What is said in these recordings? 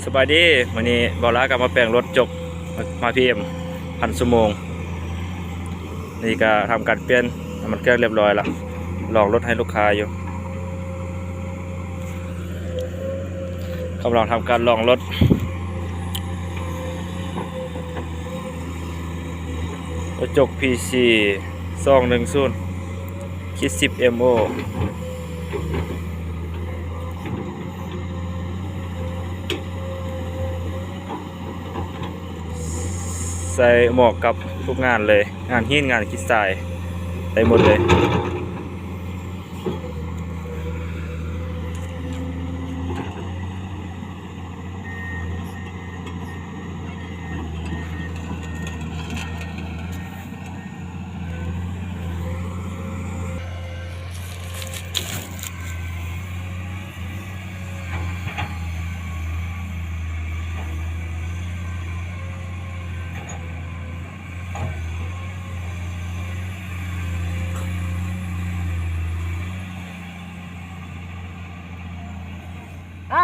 สบายดีวันนี้บอลลากลับมาแปลงรถจบมาพีเอ็ม1,000 ชั่วโมงนี่ก็ทำการเปลี่ยนน้ำมันเครื่องเรียบร้อยแล้วลองรถให้ลูกค้าอยู่กำลังทำการลองรถกระจก PC 210คิด10 MO ใส่เหมาะกับทุกงานเลยงานหินงานคิดทรายได้หมดเลยอะ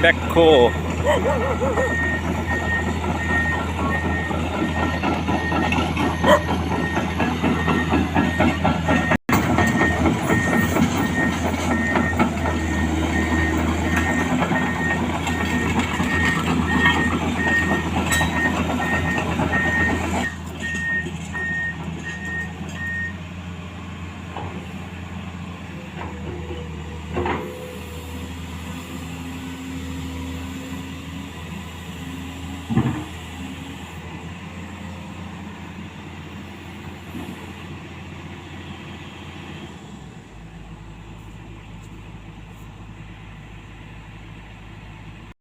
แบ็คโค